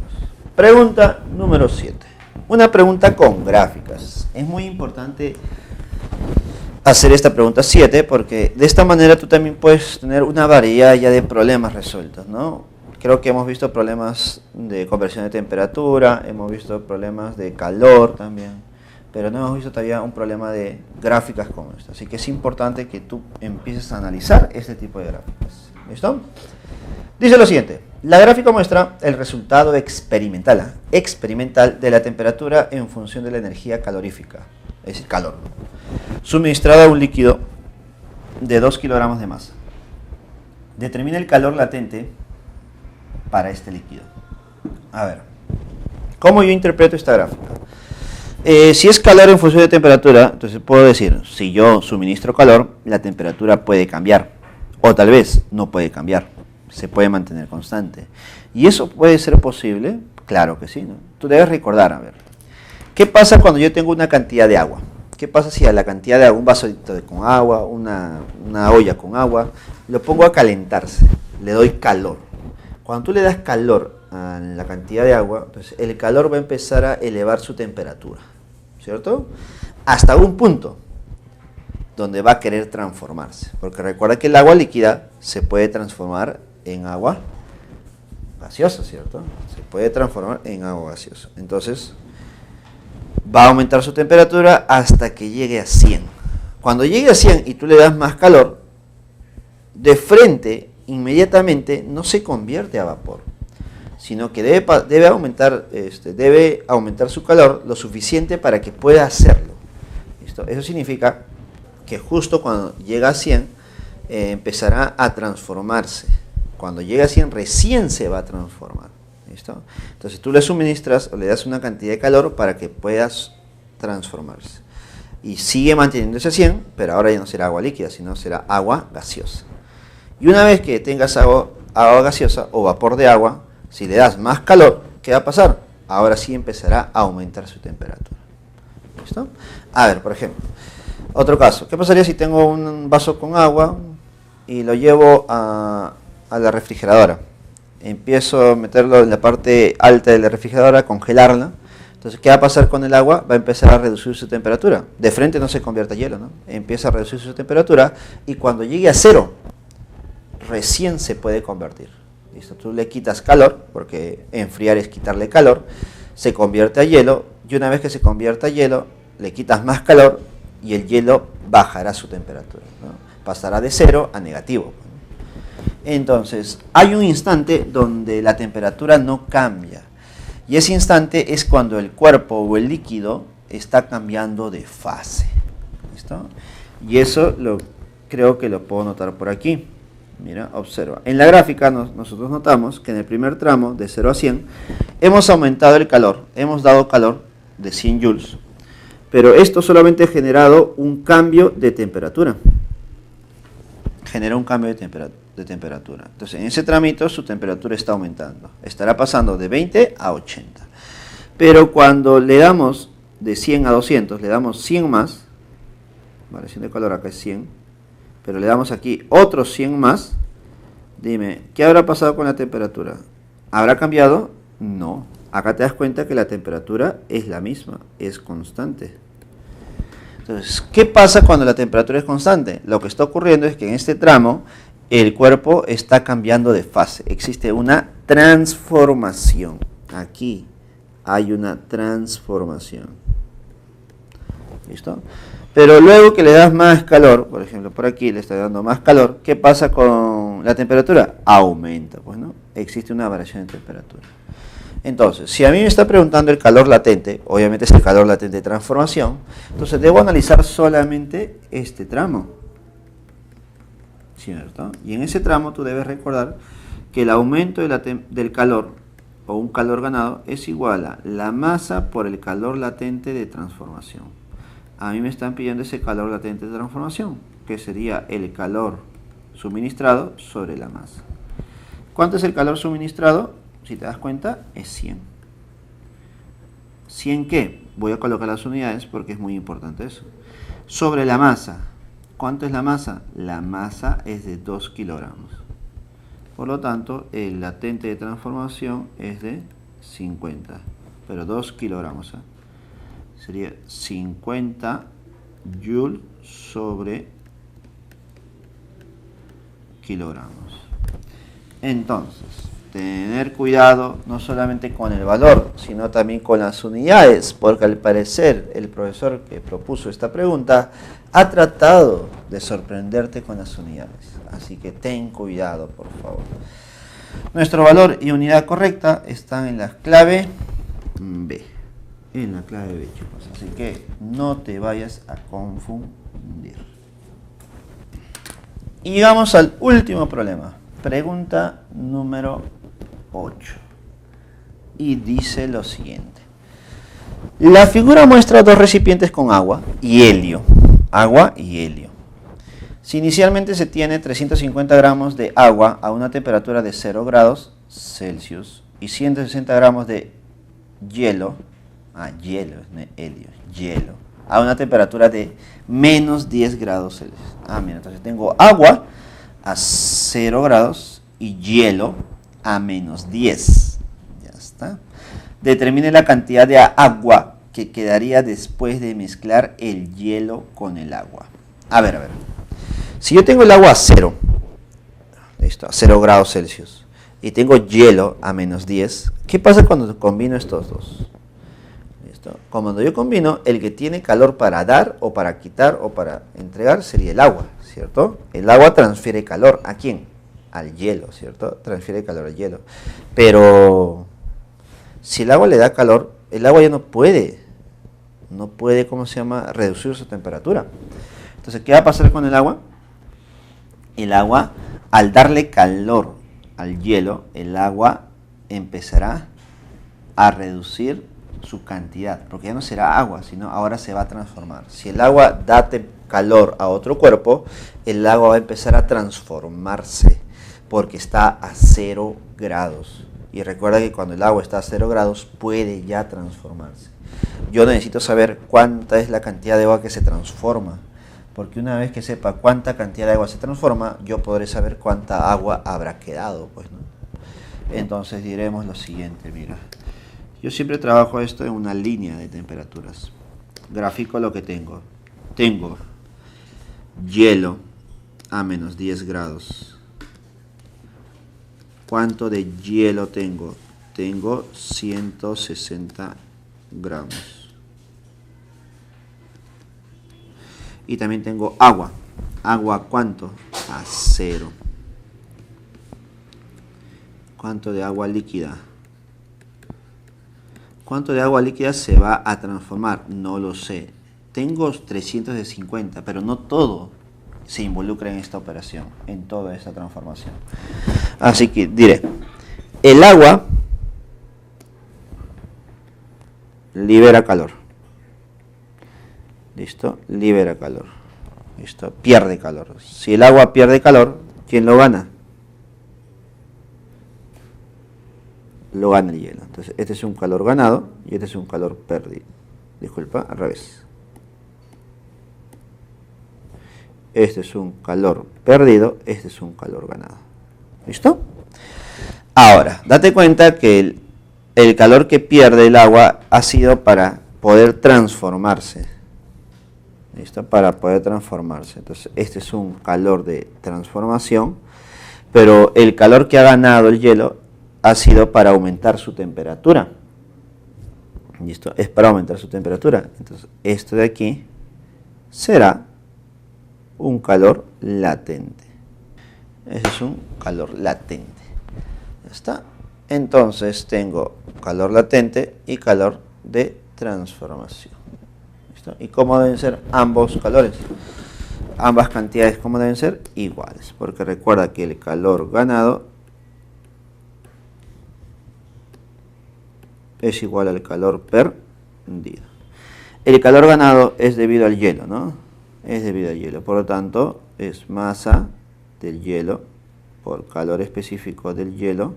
Pregunta número 7. Una pregunta con gráficas. Es muy importante hacer esta pregunta 7 porque de esta manera tú también puedes tener una variedad ya de problemas resueltos, ¿no? Creo que hemos visto problemas de conversión de temperatura, hemos visto problemas de calor también, pero no hemos visto todavía un problema de gráficas como esta. Así que es importante que tú empieces a analizar este tipo de gráficas. ¿Listo? Dice lo siguiente: la gráfica muestra el resultado experimental de la temperatura en función de la energía calorífica, es decir, calor, suministrada a un líquido de 2 kilogramos de masa. Determina el calor latente para este líquido. A ver, ¿cómo yo interpreto esta gráfica? Si es calor en función de temperatura, entonces puedo decir, si yo suministro calor, la temperatura puede cambiar, o tal vez no puede cambiar, se puede mantener constante. ¿Y eso puede ser posible? Claro que sí, ¿no? Tú debes recordar, a ver, ¿qué pasa cuando yo tengo una cantidad de agua? ¿Qué pasa si a la cantidad de agua, un vaso con agua, una olla con agua, lo pongo a calentarse, le doy calor? Cuando tú le das calor a la cantidad de agua, entonces el calor va a empezar a elevar su temperatura, ¿cierto? Hasta un punto donde va a querer transformarse. Porque recuerda que el agua líquida se puede transformar en agua gaseosa, ¿cierto? Se puede transformar en agua gaseosa. Entonces va a aumentar su temperatura hasta que llegue a 100. Cuando llegue a 100 y tú le das más calor, de frente, inmediatamente no se convierte a vapor, sino que debe aumentar su calor lo suficiente para que pueda hacerlo. ¿Listo? Eso significa que justo cuando llega a 100 empezará a transformarse. Cuando llega a 100 recién se va a transformar. ¿Listo? Entonces tú le suministras o le das una cantidad de calor para que puedas transformarse. Y sigue manteniéndose a 100, pero ahora ya no será agua líquida, sino será agua gaseosa. Y una vez que tengas agua gaseosa o vapor de agua, si le das más calor, ¿qué va a pasar? Ahora sí empezará a aumentar su temperatura. ¿Listo? A ver, por ejemplo, otro caso. ¿Qué pasaría si tengo un vaso con agua y lo llevo a la refrigeradora? Empiezo a meterlo en la parte alta de la refrigeradora, a congelarla. Entonces, ¿qué va a pasar con el agua? Va a empezar a reducir su temperatura. De frente no se convierte a hielo, ¿no? Empieza a reducir su temperatura y cuando llegue a 0, recién se puede convertir. ¿Listo? Tú le quitas calor, porque enfriar es quitarle calor, se convierte a hielo, y una vez que se convierte a hielo, le quitas más calor y el hielo bajará su temperatura, ¿no? Pasará de 0 a negativo. Entonces, hay un instante donde la temperatura no cambia, y ese instante es cuando el cuerpo o el líquido está cambiando de fase. ¿Listo? Y eso creo que lo puedo notar por aquí. Mira, observa. En la gráfica nosotros notamos que en el primer tramo, de 0 a 100, hemos aumentado el calor, hemos dado calor de 100 joules, pero esto solamente ha generado un cambio de temperatura. Genera un cambio de temperatura. Entonces, en ese trámite su temperatura está aumentando. Estará pasando de 20 a 80. Pero cuando le damos de 100 a 200, le damos 100 más, variación de calor acá es 100, pero le damos aquí otros 100 más, dime, ¿qué habrá pasado con la temperatura? ¿Habrá cambiado? No. Acá te das cuenta que la temperatura es la misma, es constante. Entonces, ¿qué pasa cuando la temperatura es constante? Lo que está ocurriendo es que en este tramo el cuerpo está cambiando de fase. Existe una transformación. Aquí hay una transformación. ¿Listo? Pero luego que le das más calor, por ejemplo, por aquí le está dando más calor, ¿qué pasa con la temperatura? Aumenta, pues, ¿no? Existe una variación de temperatura. Entonces, si a mí me está preguntando el calor latente, obviamente es el calor latente de transformación, entonces debo analizar solamente este tramo, ¿cierto? Y en ese tramo tú debes recordar que el aumento del calor, o un calor ganado, es igual a la masa por el calor latente de transformación. A mí me están pidiendo ese calor latente de transformación, que sería el calor suministrado sobre la masa. ¿Cuánto es el calor suministrado? Si te das cuenta, es 100. ¿100 qué? Voy a colocar las unidades porque es muy importante eso. Sobre la masa. ¿Cuánto es la masa? La masa es de 2 kilogramos. Por lo tanto, el latente de transformación es de 50. Pero 2 kilogramos. Sería 50 Joule sobre kilogramos. Entonces, tener cuidado no solamente con el valor, sino también con las unidades, porque al parecer el profesor que propuso esta pregunta ha tratado de sorprenderte con las unidades. Así que ten cuidado, por favor. Nuestro valor y unidad correcta están en la clave B. En la clave B, chicos. Así que no te vayas a confundir. Y llegamos al último problema. Pregunta número 8. Y dice lo siguiente. La figura muestra dos recipientes con agua y helio. Agua y helio. Si inicialmente se tiene 350 gramos de agua a una temperatura de 0 grados Celsius y 160 gramos de hielo, hielo, a una temperatura de menos 10 grados Celsius. Mira, entonces tengo agua a 0 grados y hielo a menos 10. Ya está. Determine la cantidad de agua que quedaría después de mezclar el hielo con el agua. A ver. Si yo tengo el agua a 0, listo, a 0 grados Celsius, y tengo hielo a menos 10, ¿qué pasa cuando combino estos dos? ¿Listo? Cuando yo combino, el que tiene calor para dar o para quitar o para entregar sería el agua, ¿cierto? El agua transfiere calor, ¿a quién? Al hielo, ¿cierto? Transfiere calor al hielo. Pero si el agua le da calor, el agua ya no puede, reducir su temperatura. Entonces, ¿qué va a pasar con el agua? El agua, al darle calor al hielo, el agua empezará a reducir su cantidad, porque ya no será agua, sino ahora se va a transformar. Si el agua da calor a otro cuerpo, el agua va a empezar a transformarse, porque está a 0 grados. Y recuerda que cuando el agua está a 0 grados, puede ya transformarse. Yo necesito saber cuánta es la cantidad de agua que se transforma, porque una vez que sepa cuánta cantidad de agua se transforma, yo podré saber cuánta agua habrá quedado, pues, ¿no? Entonces diremos lo siguiente, mira. Yo siempre trabajo esto en una línea de temperaturas. Grafico lo que tengo. Tengo hielo a menos 10 grados. ¿Cuánto de hielo tengo? Tengo 160 gramos. Y también tengo agua. ¿Agua cuánto? A 0. ¿Cuánto de agua líquida? ¿Cuánto de agua líquida se va a transformar? No lo sé. Tengo 350, pero no todo se involucra en esta operación, en toda esta transformación. Así que diré, el agua libera calor. ¿listo? Libera calor, ¿listo? Pierde calor. Si el agua pierde calor, ¿quién lo gana? Lo gana el hielo. Entonces este es un calor ganado y este es un calor perdido. Disculpa, al revés. Este es un calor perdido, este es un calor ganado. ¿Listo? Ahora, date cuenta que el calor que pierde el agua ha sido para poder transformarse. ¿Listo? Para poder transformarse. Entonces, este es un calor de transformación, pero el calor que ha ganado el hielo ha sido para aumentar su temperatura. ¿Listo? Es para aumentar su temperatura. Entonces, esto de aquí será un calor latente. Ese es un calor latente. Ya está. Entonces tengo calor latente y calor de transformación. ¿Listo? ¿Y cómo deben ser ambos calores? Ambas cantidades, ¿cómo deben ser? Iguales. Porque recuerda que el calor ganado es igual al calor perdido. El calor ganado es debido al hielo, ¿no? Es debido al hielo. Por lo tanto, es masa del hielo por calor específico del hielo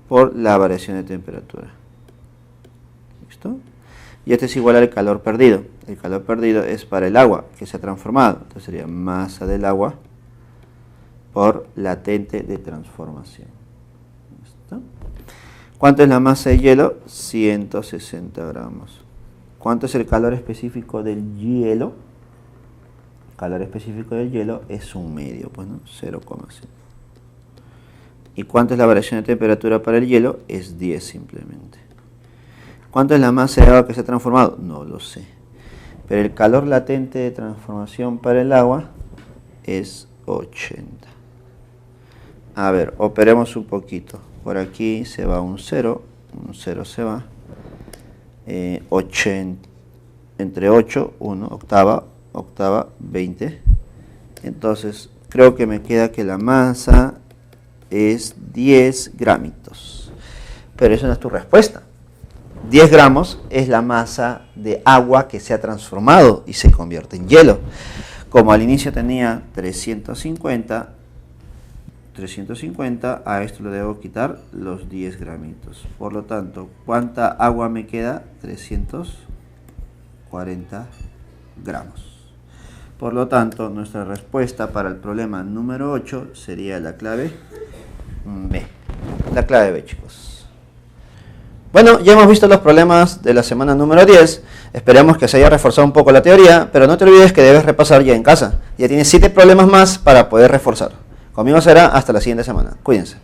por la variación de temperatura. ¿Listo? Y este es igual al calor perdido. El calor perdido es para el agua que se ha transformado. Entonces sería masa del agua por latente de transformación. ¿Listo? ¿Cuánto es la masa de hielo? 160 gramos. ¿Cuánto es el calor específico del hielo? El calor específico del hielo es 1/2, pues, ¿no? 0,5. ¿Y cuánto es la variación de temperatura para el hielo? Es 10 simplemente. ¿Cuánto es la masa de agua que se ha transformado? No lo sé. Pero el calor latente de transformación para el agua es 80. A ver, operemos un poquito. Por aquí se va un 0 se va. 80, entre 8, 1, octava, 20. Entonces, creo que me queda que la masa es 10 gramitos. Pero eso no es tu respuesta. 10 gramos es la masa de agua que se ha transformado y se convierte en hielo. Como al inicio tenía 350, a esto le debo quitar los 10 gramitos. Por lo tanto, ¿cuánta agua me queda? 340 gramos. Por lo tanto, nuestra respuesta para el problema número 8 sería la clave B. La clave B, chicos. Bueno, ya hemos visto los problemas de la semana número 10. Esperemos que se haya reforzado un poco la teoría, pero no te olvides que debes repasar ya en casa. Ya tienes 7 problemas más para poder reforzar. Conmigo será hasta la siguiente semana. Cuídense.